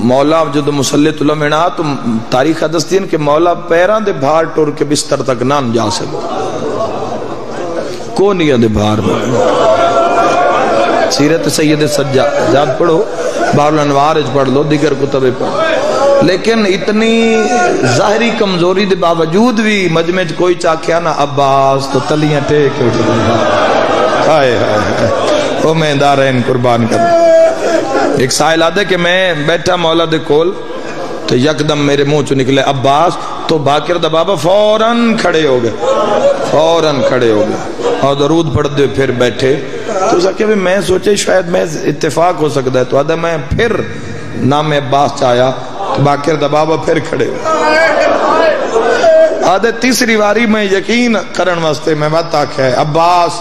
مولا جدو مسلط لمنا تو تاریخ دستین کہ مولا پیران دے بھار ٹور کے بستر تک نان جا سکو کونیا دے بھار میں سیرت سید سجاد پڑھو بحر الانوار پڑھ لو دیگر کتب پڑھ لیکن اتنی ظاہری کمزوری دے باوجود بھی مجمع کوئی چاکیا نا عباس تو تلیاں ٹیک اٹھ ہائے ہائے وہ میں دارین قربان کر ایک سائل آدھے کہ میں بیٹھا مولا دے کول تو یکدم میرے منہ چو نکلے عباس تو باقر دا بابا فوراں کھڑے ہو گئے اور درود پڑھ دے پھر بیٹھے تو اس کہ میں سوچے شاید میں اتفاق ہو سکتا ہے تو آدھا میں پھر نام عباس چاہیا تو باقر دا بابا پھر کھڑے آدھے تیسری واری میں یقین کرن واسطے میں بات آکھا ہے عباس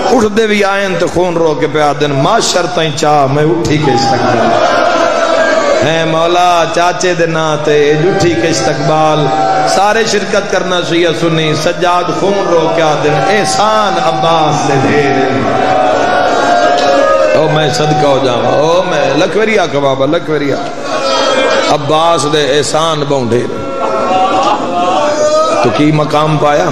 اٹھ دے بھی آئین تو خون رو کے پہ آدھن ما شرطیں چاہ میں اٹھی کے استقبال اے مولا چاچے دے ناتے اٹھی کے استقبال سارے شرکت کرنا سویا سنی سجاد خون رو کے آدھن احسان عباس دے دھیرے او میں صدقہ ہو جاؤں او میں لکوریا کا بابا لکوریا عباس دے احسان بہن دھیرے تو کی مقام پایا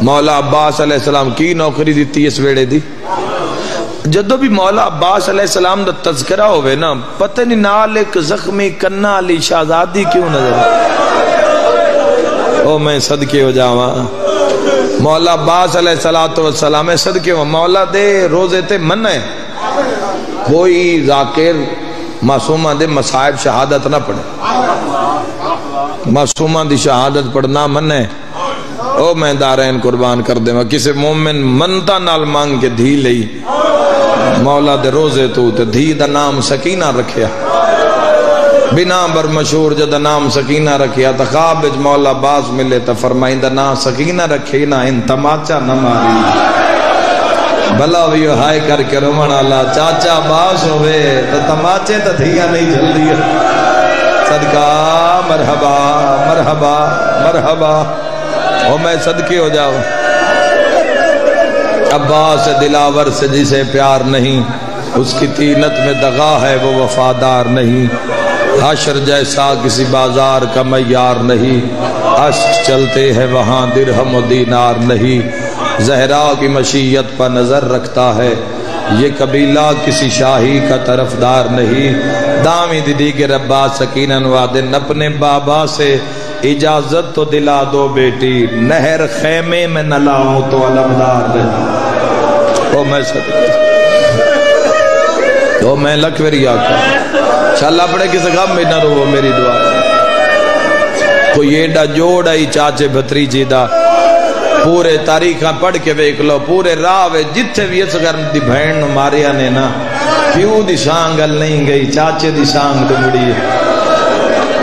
مولا عباس علیہ السلام کی نوکری دیتی اس ویڑے دی جدو بھی مولا عباس علیہ السلام دا تذکرہ ہوئے نا پتہ نہیں نال ایک زخمی کنہ علی شہزادی کیوں نظر او میں صدقے ہو جاواں مولا عباس علیہ السلام صدقے ہو مولا دے روزے تے من ہے کوئی ذاکر معصومہ دے مصائب شہادت نہ پڑھے معصومہ دی شہادت پڑھنا من ہے او میں دارین قربان کر دے کسی مومن منتا نال مانگ کے دھی لئی مولا دے روزے تو تے دھی دا نام سکینہ رکھیا بنا بر مشہور جدا نام سکینہ رکھیا تا خواب اج مولا باز ملے تا فرمائیں دا نام سکینہ رکھے نا ان تماچا نہ ماری بھلا ویو ہائے کر کے رومن اللہ چاچا باز ہوئے تا تماچے تا دھیا نہیں جل دیا صدقہ مرحبا مرحبا مرحبا او میں صدقے ہو جاؤں عباس دلاور سے جسے پیار نہیں اس کی تینت میں دغا ہے وہ وفادار نہیں حشر جیسا کسی بازار کا معیار نہیں عشق چلتے ہیں وہاں درہم و دینار نہیں زہرا کی مشیت پر نظر رکھتا ہے یہ قبیلہ کسی شاہی کا طرفدار نہیں دامی دیدی کے ربا سکینن وادن اپنے بابا سے اجازت تو دلا دو بیٹی نہر خیمے میں نہ لاؤں تو علمدار نہیں او میں صدقے او میں لکھوری آقا انشاءاللہ پڑھے کسی غم میں نہ رو میری دعا کوئی ایڈا جوڑا ہی چاچے بھتری جیدہ پورے تاریخاں پڑھ کے بیک لو پورے راوے جتھے بھی اس گھر دی بھین ماریا نے نا پیو دی سانگل نہیں گئی چاچے دی سانگ دی مڑی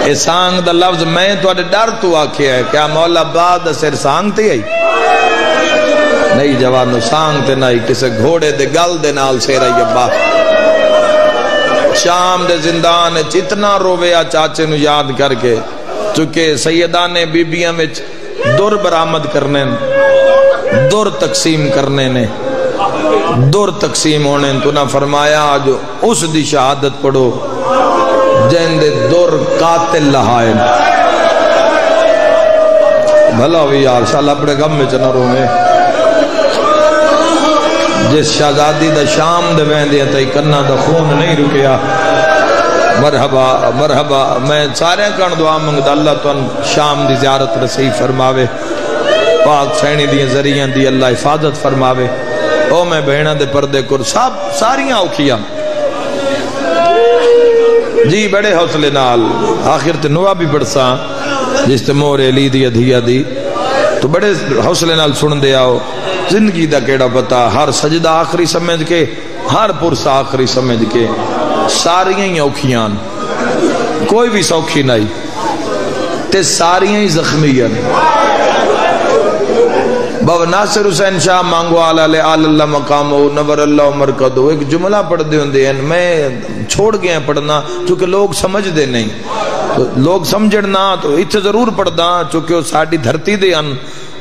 اے سانگ دا لفظ میں تو اڈے ڈر تو آکھیا ہے کیا مولا بعد سر سانگ تے آئی نہیں جوانو سانگ تے نہیں کسے گھوڑے دے گل دے نال سیر آئی ابا شام دے زندان چتنا رویا چاچے نو یاد کر کے چونکہ سیدان بیبیاں میں دور برآمد کرنے دور تقسیم کرنے نے دور تقسیم ہونے تو نہ فرمایا جو اس دی شہادت پڑھو جن دے دور قاتل لہائے بھلا ہوئی یار شاءاللہ اپنے غم میں چنہ رو میں جس شہزادی دا شام دے ویندے ہیں تائی کرنا دا خون نہیں رکیا مرحبا مرحبا میں سارے کن دعا منگتا اللہ تو ان شام دی زیارت رسی فرماوے پاک سینی دی ذریعہ دی اللہ حفاظت فرماوے او میں بہنہ دے پردے کر ساریاں اوکھیاں جی بڑے حوصلے نال آخر تے نوہ بھی پڑھسا جس تے مورے لی دی ادھیا دی تو بڑے حوصلے نال سن دے آؤ زندگی دا کیڑا پتا ہر سجدہ آخری سمجھ کے ہر پرسا آخری سمجھ کے ساریاں ہی اوکھیاں کوئی بھی سوکھی نہیں تے ساریاں ہی زخمیاں بابا ناصر حسین شاہ مانگو آل اللہ مقامو نور اللہ مرکدو ایک جملہ پڑھ دے ہوندے ہیں میں چھوڑ گیا پڑھنا چونکہ لوگ سمجھ دے نہیں لوگ سمجھنا تو اتھے ضرور پڑھ دا چونکہ وہ ساڑھی دھرتی دے ان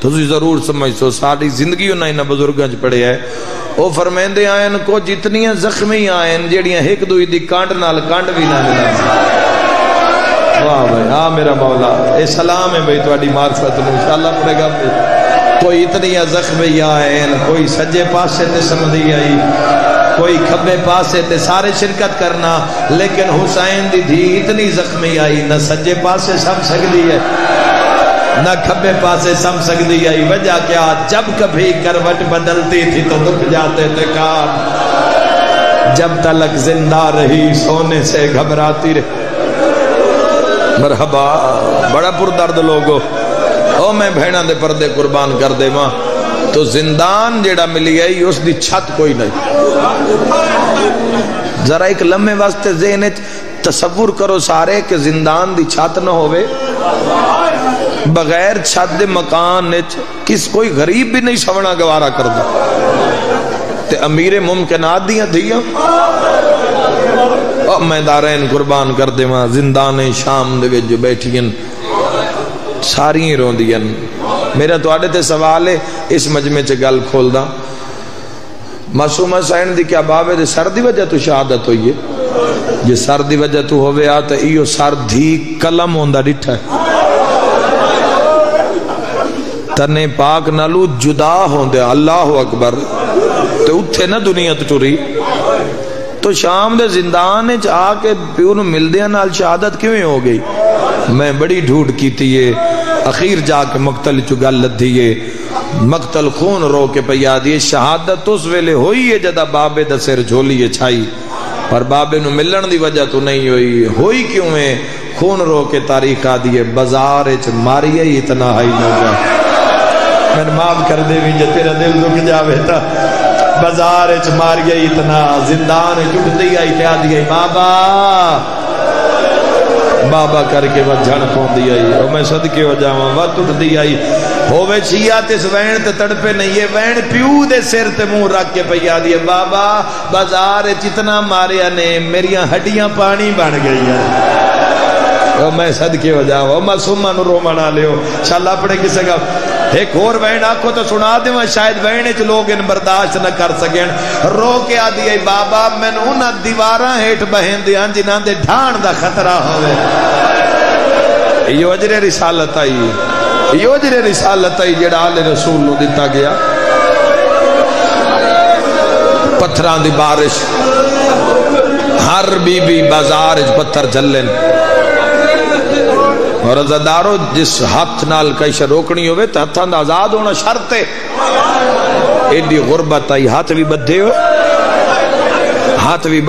تو ضرور سمجھو ساری زندگی انہیں انہاں بزرگاں چ پڑھیا ہے. وہ فرمیندے آئین کو جتنی زخمی آئین جیڑیاں ایک دوئی دی کانڈ نال کانڈ بھی نہ ملا. واہ بھائی ہاں میرا مولا اے سلام ہے بھائی تواڈی معرفت نو انشاءاللہ پڑھے گا. کوئی اتنی زخمی آئین کوئی سجے پاسے تے سمدھی آئی کوئی کھبے پاسے تے سارے شرکت کرنا لیکن حسین دی دھی اتنی زخمی آئی نہ سجے پاسے سم سکتی ہے نہ کھبے پاسے سم سکتی آئی. وجہ کیا جب کبھی کروٹ بدلتی تھی تو دکھ جاتے تھے کان جب تلک زندہ رہی سونے سے گھبراتی رہی. مرحبا بڑا پردرد لوگو او میں بھیڑاں دے پردے قربان کر دے ماں تو زندان جیڑا ملی گئی اس دی چھت کوئی نہیں. ذرا ایک لمحے واسطے ذہن تصور کرو سارے کہ زندان دی چھت نہ ہوئے بغیر چھت دے مکان کس کوئی غریب بھی نہیں سونا گوارا کردا تے امیر ممکنات دیاں دھیاں میں دارین قربان کر دے ماں زندان شام دے وچ جو بیٹھیاں ساری روندیاں. میرا تو آڑے تے سوال ہے اس مجمع چ گل کھول دا معصوم حسین دی کیا بابے دے سر دی وجہ تو شہادت ہوئی ہے جے سر دی وجہ تو ہوئے آتا ایو سر دھی کلم ہوندہ ڈٹھا ہے تنے پاک نالو جدا ہوندے اللہ اکبر تو اتھے نا دنیا تو ٹوری تو شام دے زندان آ کے پیو نو مل دیا نال شہادت کیویں ہو گئی. میں بڑی ڈھوٹ کیتی ہے اخیر جا کے مقتل چگل لدھیے مقتل خون رو کے پیا دیے. شہادت اس ویلے ہوئی ہے جدا بابے دا سر جھولیے چھائی پر بابے نو ملن دی وجہ تو نہیں ہوئی کیوں ہے خون رو کے تاریخ آ دیے بازار اچ ماری ہے اتنا ہائی نہ جا. میں معاف کر دے بھی جے تیرا دل دکھ جاوے تا بازار اچ ماری ہے اتنا زندان ٹوٹ دی آئی کیا دی آئی بابا بابا کر کے وہ جھڑ پون دی آئی اور میں صدقے ہو جاواں وہ ٹوٹ دی آئی ہووے چھیا تس وین تے تڑپے نہیں ہے وین پیو دے سر تے منہ رکھ کے پیا دی بابا بازار اتنا ماریا نے میریاں ہڈیاں پانی بن گئی ہیں. میں صدقے ہو جاواں معصومہ نو رو منا لیو انشاءاللہ اپنے کسے کا ایک اور وین آکھو تو سنا دے میں شاید وین چ لوگ ان برداشت نہ کر سکیں رو کے آ دی بابا میں انہاں دیواراں ہیٹ بہن دیاں جنہاں دے ڈھان دا خطرہ ہوئے. یہ اجر رسالت آئی یہ اجر رسالت آئی جڑا آل رسول نو دیتا گیا. پتھران دی بارش ہر بی بی بازار پتھر جلن اور عزادارو جس ہاتھ نال کائشہ روکنی ہوئے تو ہاتھاں دا آزاد ہونا شرط ہے. ایڈی غربت آئی ہاتھ بھی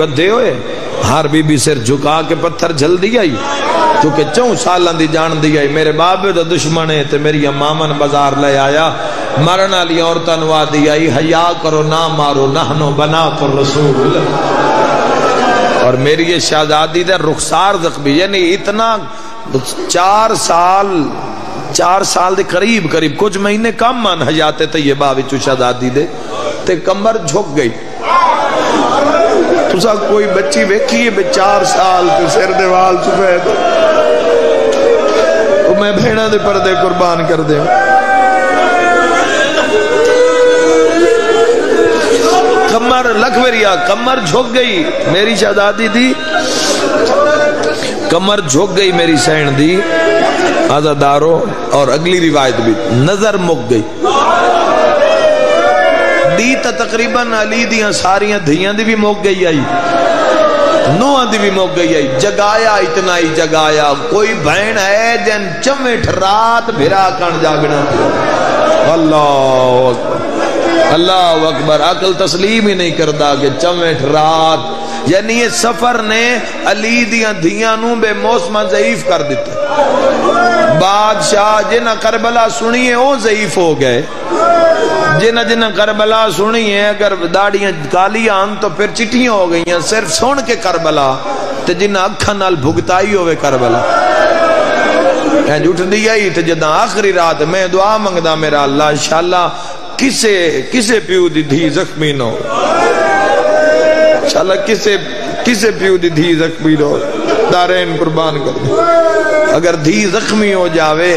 بدھے ہوئے ہر بی بی سر جھکا کے پتھر جھل دی آئی چونکہ 4 سالان دی جان دی آئی میرے بابے دا دشمن ہے تے میری امامن بازار لے آیا مرنا لی عورتاں نوا دی آئی حیا کرو نہ مارو نحنو بنا کر رسول اور میری یہ شہزادی دا رخسار زخمی یعنی اتنا 4 سال دے قریب کچھ مہینے کم مان حیات طیبہ وچوں شہزادی دے تے کمر جھک گئی. تسا کوئی بچی ویکھی ہے 4 سال تے سر دے وال سفید تو میں بھیڑاں دے پردے قربان کر دے کمر لکھوریا کمر جھک گئی میری شہزادی دی کمر جھک گئی میری سین دی عزادارو اور اگلی روایت بھی نظر مک گئی دی تا تقریباً علی دیاں ساریاں دھیاں دی بھی مک گئی آئی نوہ دی بھی مک گئی آئی جگایا اتنا ہی جگایا کوئی بہن ہے جن چمیٹھ رات بھرا کن جاگنا اللہ اکبر اللہ اکبر عقل تسلیم ہی نہیں کرتا کہ چمیٹھ رات یعنی یہ سفر نے علی دیاں دھیاں نو بے موسمہ ضعیف کر دیتا بادشاہ جنہ کربلا سنیے وہ ضعیف ہو گئے جنہ کربلا سنیے اگر داڑیاں کالی آن تو پھر چٹیاں ہو گئی ہیں صرف سن کے کربلا تو جنہ اکھا نال بھگتائی ہوئے کربلا جھوٹ دیا ہی تو جدہ آخری رات میں دعا منگدا میرا اللہ انشاءاللہ کسے پیو دی دھی زخمی نہ ہو انشاءاللہ کسے پیو دی دھی زخمی نہ ہو دارین قربان کر دیں اگر دھی زخمی ہو جاوے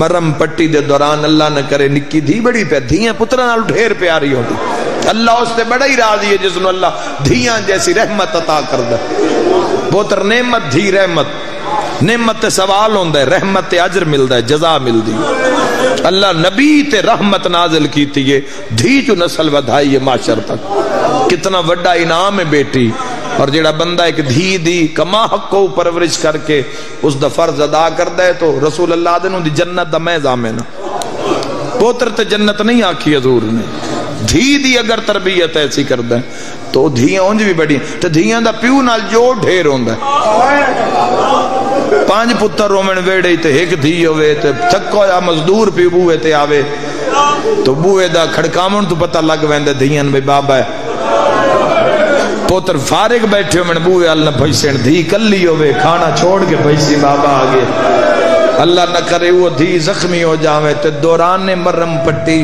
مرم پٹی دے دوران اللہ نہ کرے نکی دھی بڑی پہ دھیاں پترہ نال ڈھیر پیاری ہوتی اللہ اس سے بڑا ہی راضی ہے جس نے اللہ دھیاں جیسی رحمت عطا کر دے پتر نعمت دھی رحمت نعمت سوال ہوندہ ہے رحمت اجر ملدہ ہے جزا ملدی اللہ نبی تے رحمت نازل کی تھی یہ دھی جو نسل ودھائی ہے معاشر تک کتنا وڈا انعام ہے بیٹی اور جڑا بندہ ایک دھی دی کما حق کو پرورش کر کے اس دا فرض ادا کردہ ہے تو رسول اللہ دنوں دی جنت دا میں زامنہ پوتر تے جنت نہیں آکھی حضور نے دھی دی اگر تربیت ایسی کردہ ہے تو دھیاں اونج بھی بڑی تو دھیاں دا پیو نال جو ڈھیر ہوندہ ہے 5 پتر رومن ویڑے تے ایک دھی ہوئے تے تھکو یا مزدور پیو بوئے تے آوے تو بوئے دا کھڑکامن تو پتہ لگ ویندے دھیاں بے بابا ہے پوتر فارغ بیٹھے ہوئے بوئے اللہ بھائیسین دھی کلی ہوئے کھانا چھوڑ کے بھائیسی بابا آگے اللہ نہ کرے وہ دھی زخمی ہو جاوے تے دوران مرم پٹی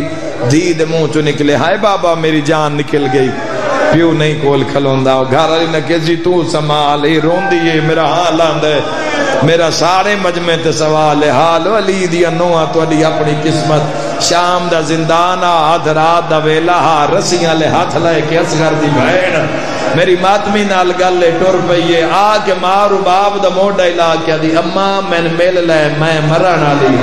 دھی دے منہ چو نکلے ہائے بابا میری جان نکل گئی پیو نہیں کول کھلوندہ گھر علی نہ کسی تو سمال ہی رون دیئے میرا حال آندے میرا سارے مجمع تے سوال ہے حال علی دیا نوہ تو علی اپنی قسمت شام دا زندانہ آدھ رات دا ویلہ رسیاں لے ہاتھ لائے کہ اصغر دی بھین میری ماتمی نال گلے ٹور پئیے آ کے مارو باب دا موڑا ہلا کیا دی اماں میں مل لے میں مرنا لی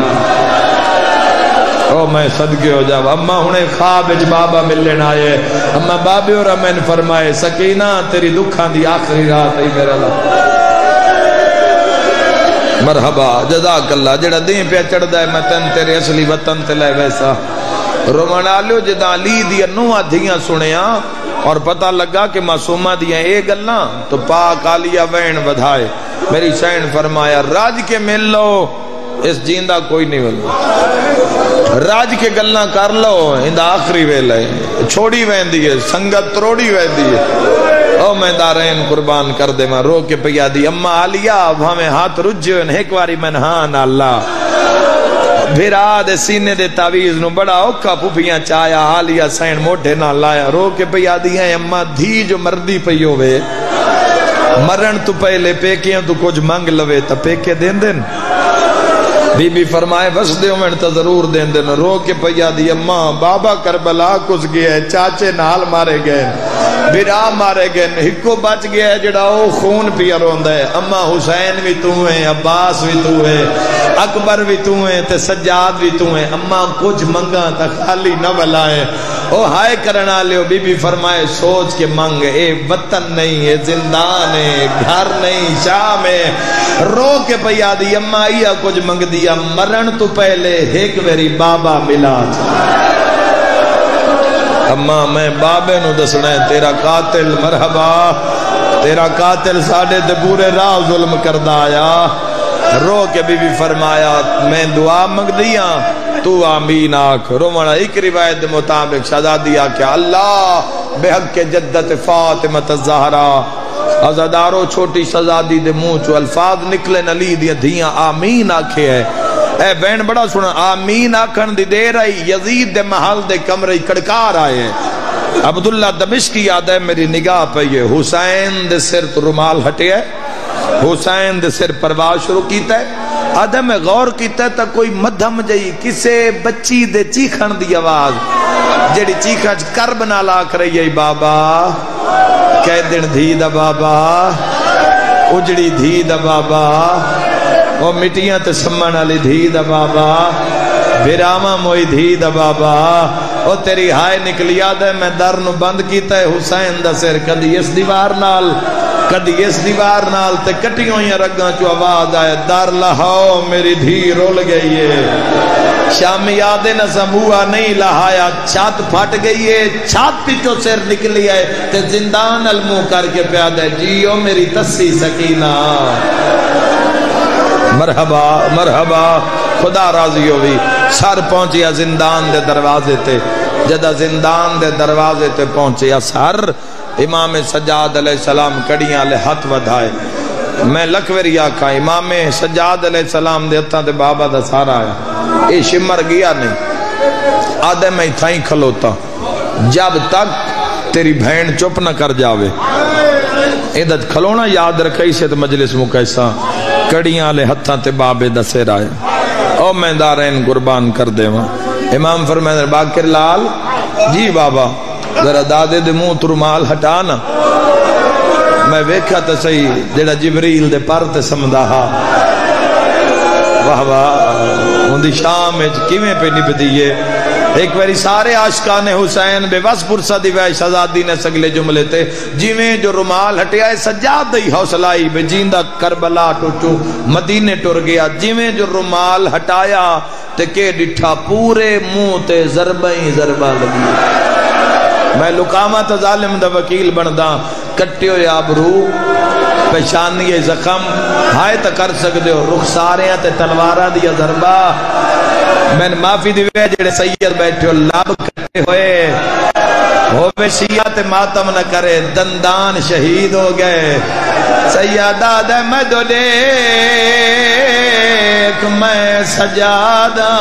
او میں صدقے ہو جاؤ اماں ہنے خواب اچ بابا ملن آئے اماں بابی اور امین فرمائے سکینہ تیری دکھان دی آخری رات ہی میرا اللہ مرحبا جزاک اللہ جڑا دین پہ چڑھ دائے میں تن تیرے اصلی وطن تے لائے ویسا رومانالیو جدا لی دیا نوہ دھیاں سنیاں اور پتہ لگا کہ معصومہ دیا ایک گلنا تو پاک آلیہ وین بدھائے میری سین فرمایا راج کے مل لو اس جیندہ کوئی نہیں مل راج کے گلنا کر لو اندہ آخری ویلے چھوڑی وین دیئے سنگت تروڑی وین دیئے او میں دارین قربان کر دے میں رو کے پیا دی اممہ آلیہ اب ہمیں ہاتھ رجھے ایک واری منہان اللہ پھر آدھے سینے دے تعویز نو بڑا اوکا پوپیاں چایا آلیہ سین موٹے نہ لایا رو کے پیا دی ہیں اممہ دھی جو مردی پیو وے مرن تو پہلے پیکیاں تو کچھ منگ لوے تا پیکے دین دین بی بی فرمائے بس دیو میں تا ضرور دین دین رو کے پیا دی اممہ بابا کربلا کس گیا ہے چاچے نال مارے گئے برا مارے گئے ہکو بچ گیا ہے جڑا او خون پیا روندہ ہے اممہ حسین بھی تو ہیں عباس بھی تو ہے اکبر بھی تو ہیں تے سجاد بھی تو ہیں اممہ کچھ منگا تا خالی نہ بلائے او ہائے کرنا لیو بی بی فرمائے سوچ کے منگ اے وطن نہیں اے زندان ہے گھر نہیں شام ہے رو کے پیا دی اممہ آئیا کچھ منگ دیا مرن تو پہلے ایک ویری بابا ملا اماں میں بابے نو دسنا ہے تیرا قاتل مرحبا تیرا قاتل ساڑھے تے پورے راہ ظلم کردہ آیا رو کے بی بی فرمایا میں دعا منگ دیا تو آمین آکھ رومانا ایک روایت دے مطابق شہزادی آکھا اللہ بے حق کے جدت فاطمت الزہرا ازادارو چھوٹی شہزادی دے منہ چو الفاظ نکلے نلی دیا دھیاں آمین آکھے ہے اے بین بڑا سنا آمین آکھن دی دے رہی یزید دے محل دے کمرے کڑکار آئے عبداللہ دمشقی یاد ہے میری نگاہ پہ یہ حسین دے سر تو رمال ہٹے ہے حسین دے سر پرواز شروع کیتا ہے آدھے میں غور کیتا ہے تا کوئی مدھم جائی کسے بچی دے چیخن دی آواز جیڑی چیخن کرب نہ لاکھ رہی ہے بابا کہہ دن دھی دا بابا اجڑی دھی دا بابا او مٹیاں تے سمن علی دھی دا بابا بیراما موئی دھی دا بابا او تیری ہائے نکلی آدھے میں در نو بند کیتا ہے حسین دا سر کدی اس دیوار نال کدی اس دیوار نال تے کٹی ہوئی رگاں چو آواز آئے در لہاؤ میری دھی رول گئی ہے شامی آدھے نہ سموہ نہیں لہایا چھات پھٹ گئی ہے چھات پیچھو سر نکلی ہے تے زندان المو کر کے پیادہ جیو میری تسی سکینہ مرحبا مرحبا خدا راضی ہوئی سر پہنچیا زندان دے دروازے تے جدہ زندان دے دروازے تے پہنچیا سر امام سجاد علیہ السلام کڑیاں لے ہاتھ ودھائے میں لکوری آکھا امام سجاد علیہ السلام دے ہتھاں تے بابا دا سارا آیا اے شمر گیا نہیں آدھے میں تھائیں کھلوتا جب تک تیری بہن چپ نہ کر جاوے عدد کھلونا یاد رکھائی سے تو مجلس مکیسا کڑیاں لے ہتھاں تے بابے دا سیر آیا او میں دارین قربان کر دے وہاں. امام فرمائے باقر لال جی بابا ذرا دادے دے منہ تو رومال ہٹانا. میں ویکھا تو صحیح جڑا جبریل دے پر تے سمدا ہا. واہ واہ ان دی شام وچ کیویں پہ نبھدی ہے. ایک باری سارے عاشقان حسین بے بس پرسہ دی وے شہزادی نے سگلے جملے تے جویں جو رومال ہٹیا ہے سجاد دی حوصلہ آئی بے جیندہ کربلا ٹوٹو مدینے ٹر گیا. جویں جو رومال ہٹایا تے کہ ڈٹھا پورے منہ تے ضربیں ضربہ لگی. میں لکامہ تا ظالم دا وکیل بندا کٹے ہوئے آبرو پیشانی زخم ہائے تا کر سکتے ہو رخساریاں تے تلوارہ دیا ضربہ. میں نے معافی دیوے جڑے سید بیٹھے ہو لاب کٹے ہوئے ہوئے شیعہ تے ماتم نہ کرے دندان شہید ہو گئے. سیدہ دے میں دو دیکھ میں سجادہ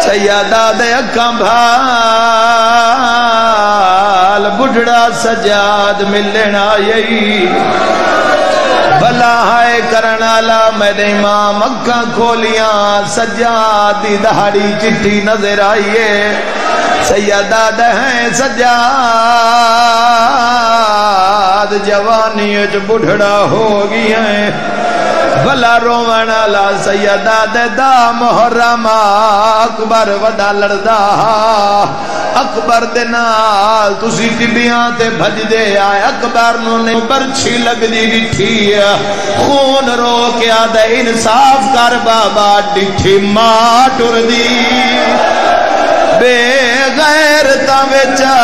سیدہ دے اکھاں بھال بڑھڑا سجاد ملنا یہی بھلا ہائے کرنالا میرے امام اکھاں کھولیاں سجاد دی دہاڑی چٹھی نظر آئیے. سیدہ دے ہیں سجاد جوانی اچ بڑھڑا ہو گیا ہے بھلا روان لا. سیدہ دے دا محرم اکبر ودا لڑدا اکبر دے نال تسی ٹبیاں تے بھج دے آئے. اکبر نو نے برچھی لگ دی ڈٹھی خون رو کے آدھے انصاف کر بابا ڈٹھی ماں ٹر دی بے غیرتا وچا.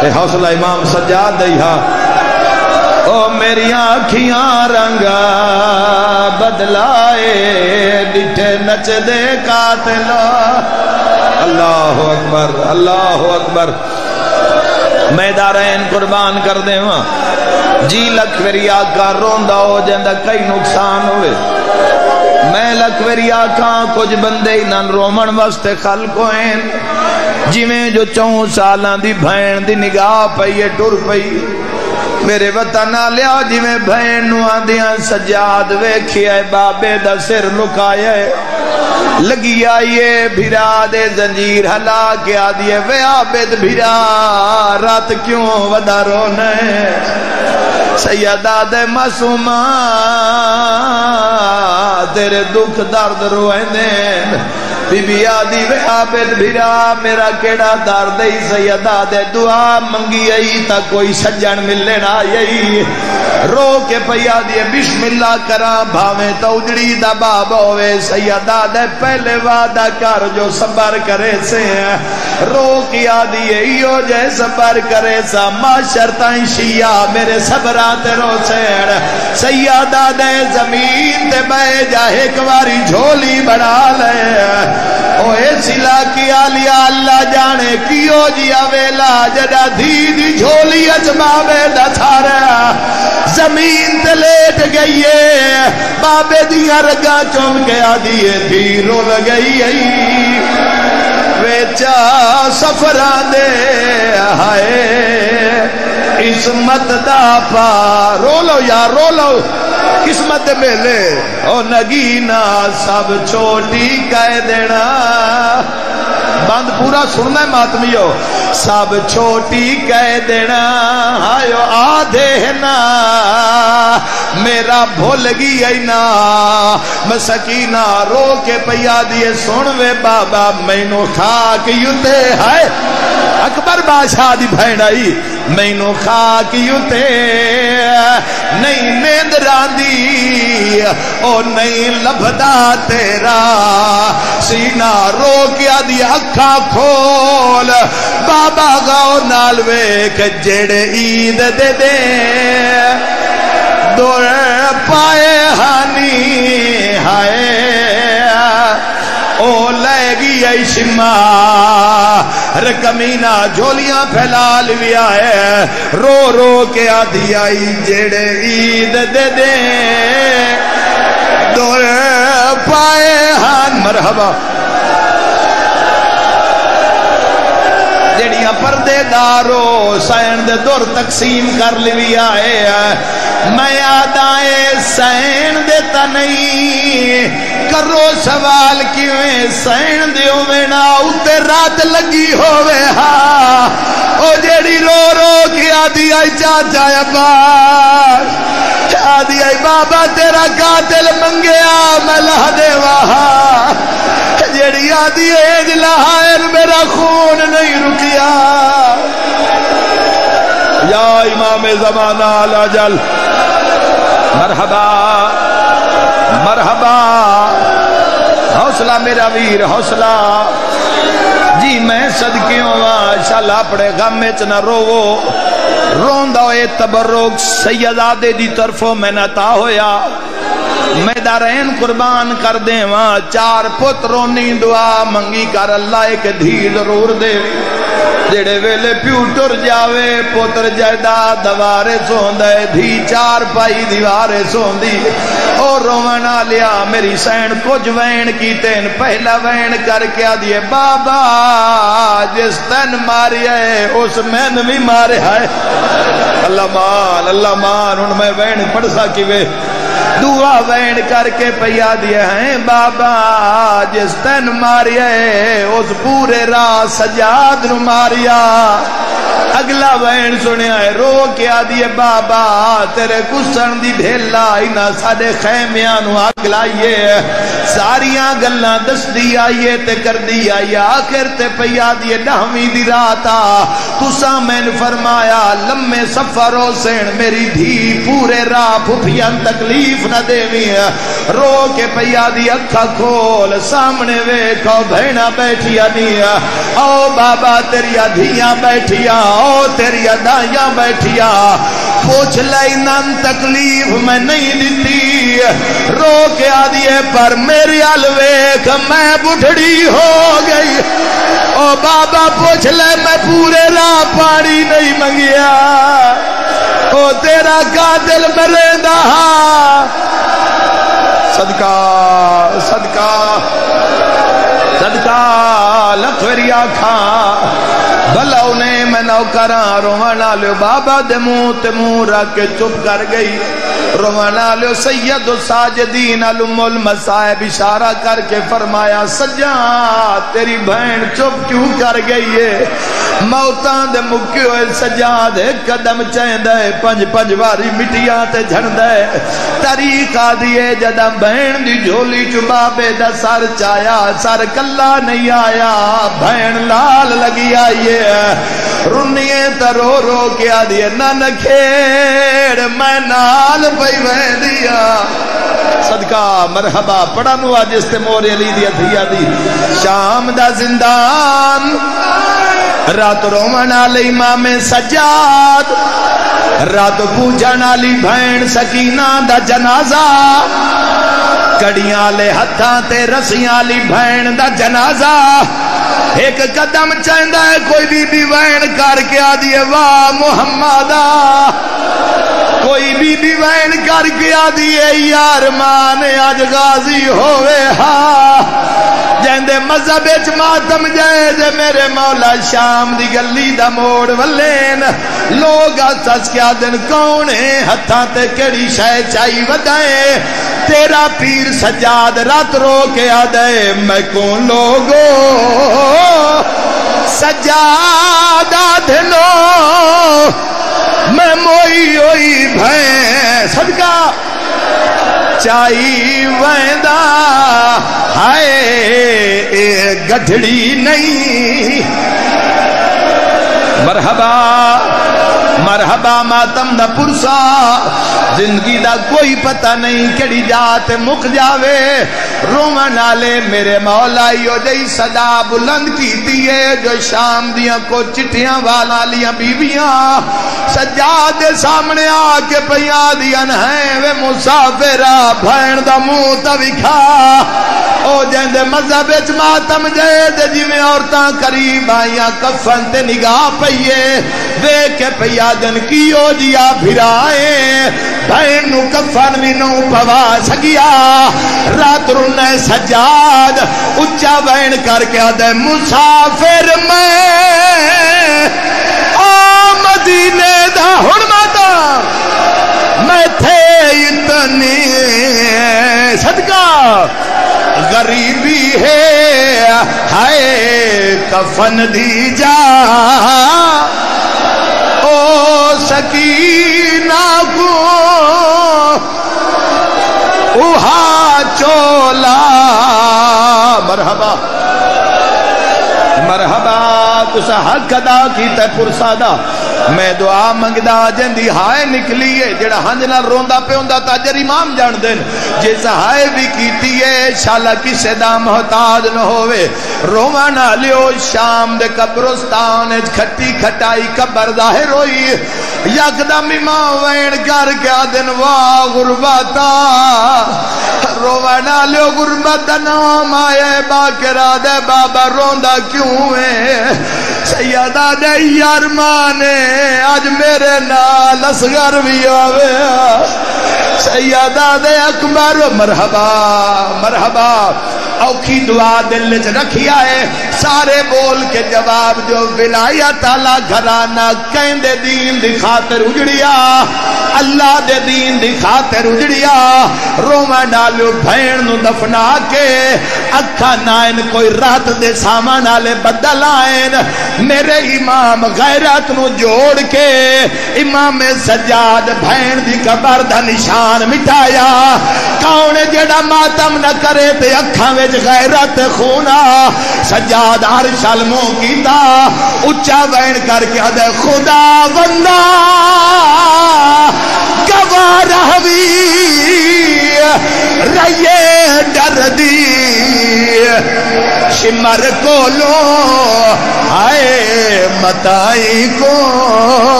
اے حوصلہ امام سجاد دئی ہا. او میری آنکھیاں رنگا بدلائے ڈٹھے نچ دے قاتلا. اللہ اکبر اللہ اکبر. میں دارین قربان کر دے ہاں جی لکھ ویری آقا روندہ ہو جندہ کئی نقصان ہوئے. میں لکھ ویری آقا کچھ بندے نان رومن واسطے خلق ہوئیں جویں جو 4 سالاں دی بھین دی نگاہ پئی ٹر پئی. میرے وطن لیا جی میں بہن نو آدیاں سجاد ویکھیا ہے بابے دا سر لکایا ہے لگی آئیے بھیرا دے زنجیر ہلا کے آدیے وے عابد بھیرا رات کیوں ودا رونے. سیدہ دے معصومہ تیرے دکھ درد روئے دین بی بی آدھی وے عابد بھیرا میرا کیڑا درد ہی. سیدہ دے دعا منگی آئی تا کوئی سجن ملنا آئی رو کے پیا دیے بسم اللہ کرا بھاویں تو اجڑی دا باب ہوئے. سیدہ دے پہلے وعدہ کر جو صبر کرے سے رو کی آدھی ایو جے صبر کرے سا معاشر تائیں شیعہ میرے صبرات رو سین. سیدہ دے زمین تے بے جا ایک واری جھولی بڑھا لے اوے سلا کی آلیا اللہ جانے کیو جیا ویلا جڑا دی دی جھولی اجبابے دا تھارا زمین تے لیٹ گئی ہے بابے دیا رگا چوم کے آدھیے دھی رو لگئی ہے ویچا سفران دے ہائے قسمت دا پا رو لو یا رو لو قسمت میلے او نگینا سب چھوٹی کہہ دینا. بند پورا سننا ہے ماتمیو سب چھوٹی کہہ دینا آئیو آدھے نا میرا بھول گی اینا. مسکینہ رو کے پیا دیے سنوے بابا مینو خاک یوتے ہائے اکبر بادشاہ دی بھین آئی مینو خاک یوتے نہیں نیند راندی او نہیں لبدا تیرا سینہ رو کیا دی اکھا کھول بابا گاؤ نالوے کہ جڑے عید دے دے دور پائے ہانی ہائے او لے گی ایشما رکمینہ جھولیاں پھیلا لیا ہے رو رو کے آدھی آئی جڑے عید دے دے دور پائے ہان. مرحبا جڑیاں پردے دارو سین دے دور تقسیم کر لیوی آئے میں آدائے سین دیتا نہیں کرو سوال کیویں سین دیو وینا اتے رات لگی ہوئے ہاں او جیڑی رو رو کیا دیا چاچا عباس آدھی آئی بابا تیرا قاتل منگیا میں لہ دے وہاں جیڑی آدھی ایج لہائر میرا خون نہیں رکیا یا امام زمانہ العجل مرحبا مرحبا حوصلہ میرا ویر حوصلہ جی میں صدقیوں انشاءاللہ اپنے غم میں چنہ روو روندہ اے تبرک سیدادے دی طرفوں میں نتا ہویا میں دارین قربان کر دیں وہاں 4 پت رونی دعا منگی کر اللہ ایک دھی ضرور دے جڑے ویلے پیو ٹر جاوے پتر جائیداد دوارے سوندے دھی 4 پائی دیوارے سوندی اور رونا لیا میری سین کچھ وین کی تین پہلا وین کر کے آدھئے بابا جس تن ماری ہے اس میں بھی مارے ہے اللہ مان ان میں وین پڑھ ساکی وے دعا وین کر کے پیا دیا ہیں بابا جس تن ماریا ہے اس پورے راہ سجاد نو ماریا اگلا وین سنیا ہے رو کیا دیے بابا تیرے کسن دی ڈھیلا اینا ساڑے خیمیانو اگلائیے ساریاں گلنا دس دی آئیے تے کر دی آئیے آخر تے پیا دیے نہمی دی راتا تسا میں نے فرمایا لمے سفر حسین میری دھی پورے راہ پھپیاں تکلیف نہ دے رو کے پیا دی اکھا کھول سامنے ویکھو بھینا بیٹھیا نیا او بابا تیریا دھیاں بیٹھیا او تیریا دائیاں بیٹھیا پوچھ لائنان تکلیف میں نہیں دیتی رو کے آدھیے پر میری الویک میں بڑھڑی ہو گئی او بابا پوچھ لے میں پورے راہ پانی نہیں منگیا او تیرا قاتل مریندہ صدقہ صدقہ صدقہ لکھوری آکھاں بھلا انہیں میں نوکراں روانہ لے بابا دے منہ تے منہ رکھ کے چپ کر گئی روانہ لے سید الساجدین علم المصائب اشارہ کر کے فرمایا سجاد تیری بہن چپ کیوں کر گئی ہے موتاں دے مکے ہوئے سجاد ایک قدم چاہن دے پنج واری مٹیاں تے جھن دے طریقہ دیئے جدہ بہن دی جھولی چبابے دا سر چایا سر کلا نہیں آیا بہن لال لگی آئیے رنیے ترو رو کیا دیئے نہ نکھیڑ میں نال پئی میں دیا صدقہ مرحبا پڑھا نو آج اس تے موری علی دیا دھیا دی شام دا زندان رات رومن علی امام سجاد رات پوجن علی بھین سکینہ دا جنازہ کڑیاں لے ہتھاں تے رسیاں علی بھین دا جنازہ ایک قدم چاہندہ ہے کوئی بی وین کر کے آدھئے واہ محمدہ کوئی بی وین کر کے آدھئے یار مانے آج غازی ہوئے ہاں جہندے مذہب اچ ماتم جائے جے میرے مولا شام دی گلی دا موڑ والین لوگ آساس کیا دن کونے ہتھاں تے کڑی شے چاہی ودائیں تیرا پیر سجاد رات رو کے آدھے میں کون لوگو سجاد آدھنو میں موئی ہوئی بھین صدقہ چاہی ویندہ ہائے گھڑی نہیں مرحبا مرحبا ماتم دا پرسا زندگی دا کوئی پتہ نہیں کڑی جات مک جاوے رومن آلے میرے مولائیو جئی صدا بلند کی دیئے جو شام دیاں کو چٹیاں والا لیاں بیویاں سجاد سامنے آکے پہیاں دیاں ہیں وے مسافرہ بھین دا موتا وکھا او جہندے مذہب اچ ماتم جائے دے جی میں عورتاں قریب آئیاں کفن تے نگاہ پہیے وے کے پہیا دن کیو جیا پھرائے بھین نو کفن بھی نو پوا سگیا رات رونے سجاد اچھا بین کر کے آدھے مسافر میں ہائے کفن دی جا او سکینہ کو اوہا چولا مرحبا مرحبا تسا حق ادا کیتا پرسادہ میں دعا منگدا جندی ہائے نکلی ہے جڑا ہنج نال روندا پہ ہوندا تاجر امام جان دین جس ہائے بھی کیتی ہے شالا کسے دا محتاج نہ ہوئے روما نہ لیو شام دے قبرستان کھٹی کھٹائی قبر ظاہر ہوئی یکدم امام وین کر کے دن واہ غربتا روما نہ لیو غربت نام آئے باکرہ دے بابا روندا کیوں ہے سیدہ دے یارمانے آج میرے نال اصغر بھی آوے سیدہ دے اکبر مرحبا مرحبا اوکھی دعا دل چ رکھیا ہے سارے بول کے جواب جو ولایت اللہ گھرانہ کہندے دین دی خاطر اجڑیا اللہ دے دین دی خاطر اجڑیا روما نالو بھین نو دفنا کے اکھا نائن کوئی رات دے سامان آلے بدل آئین میرے امام غیرت نو جوڑ کے امام سجاد بھین دی قبر دا نشان مٹایا کون جڑا ماتم نہ کرے تے اکھاں وچ غیرت خونا سجاد عرش علموں کیتا اچھا بین کر کے دے خدا بندہ گوارہ بھی رہیے ڈر دی شمر کو لو آئے متائی کو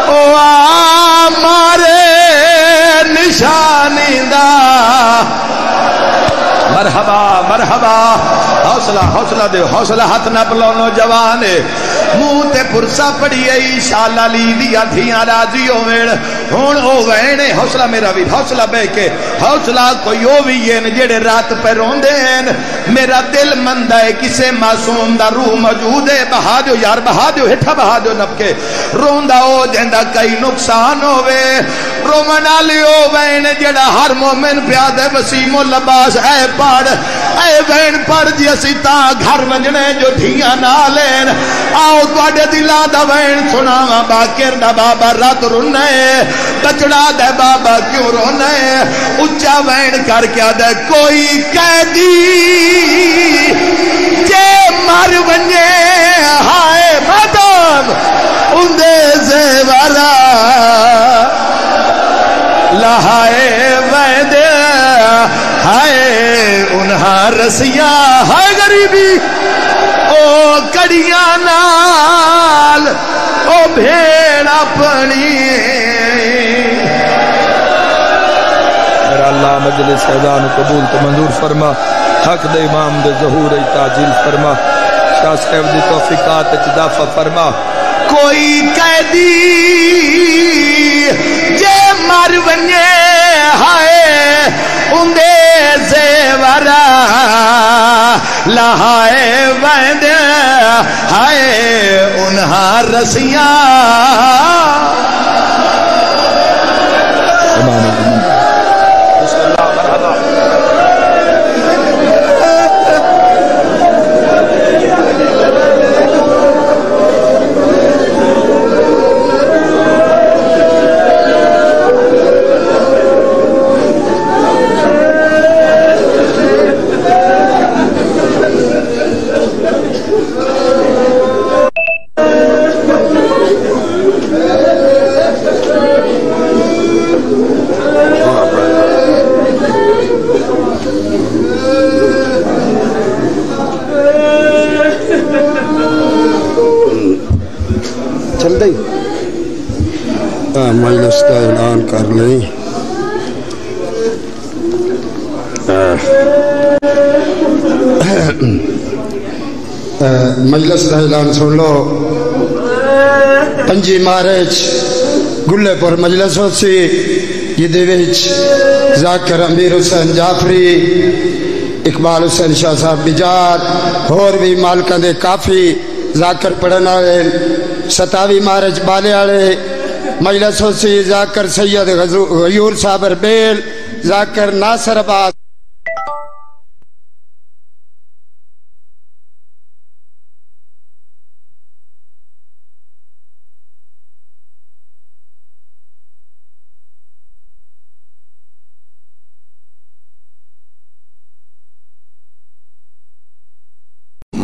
او آمارے نشانی دا مرحبا مرحبا حوصلہ حوصلہ دے حوصلہ ہاتھ نہ پلونو جوانے منہ تے پرسا پڑی ای شالا لی دیا دھیاں راضی ہوویڑ ہون او وینے حوصلہ میرا بھی حوصلہ بے کے حوصلہ کوئی او بھی یہ جڑے رات پہ روندے ہیں میرا دل مندہ ہے کسے معصوم دا روح موجود ہے بہا دیو یار بہا دیو ہٹھا بہا دیو نب کے روندہ او جندہ کئی نقصان ہووے رومنا لیو وینے جڑا ہر مومن پیادے وسیم و لباس اے پاڑ اے وین پڑ جی اسی تا گھر ونجنے جو دھیاں نالین آؤ توڑے دلہ دا وین سناوا باکر دا بابا رات رونے بچڑا دے بابا کیوں رونے اچھا وین کر کے دے کوئی قیدی جے مر ونجے ہائے مدام اندے زیورہ لہائے ویدے ہائے انہاں رسیاں ہائے غریبی او کڑیاں نال او بھیڑ اپنی میرا اللہ مجلس اذان قبول تو منظور فرما حق دے امام دے ظہور تاجیل فرما شاہ صاحب دی توفیقات اجدافہ فرما کوئی قیدی جے مر ونجے ہائے اندے زیورہ لہائے ویندے ہائے انہاں رسیاں مجلس کا اعلان کر لیں مجلس کا اعلان سن لو 5 مارچ گلے پور مجلس ہو سی جدے وچ ذاکر امیر حسین جعفری اقبال حسین شاہ صاحب بجار اور بھی مالکاں دے کافی ذاکر پڑھنا ہے 27 مارچ بالے آڑے مجلس ہو سی ذاکر سید غیور صاحب اربیل ذاکر ناصر عباس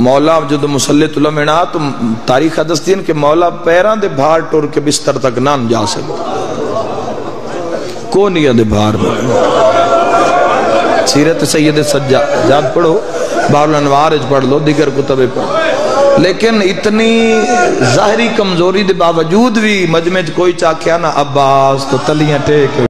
مولا جدو مسلط علمنا تو تاریخ دستین کہ مولا پیران دے بھار ٹور کے بستر تک نان جا سکتا کونیا دے بھار میں سیرت سید سجاد پڑھو بحر الانوار پڑھ لو دیگر کتب پڑھ لیکن اتنی ظاہری کمزوری دے باوجود بھی مجمع کوئی چاکیا نا عباس تو تلیاں ٹیک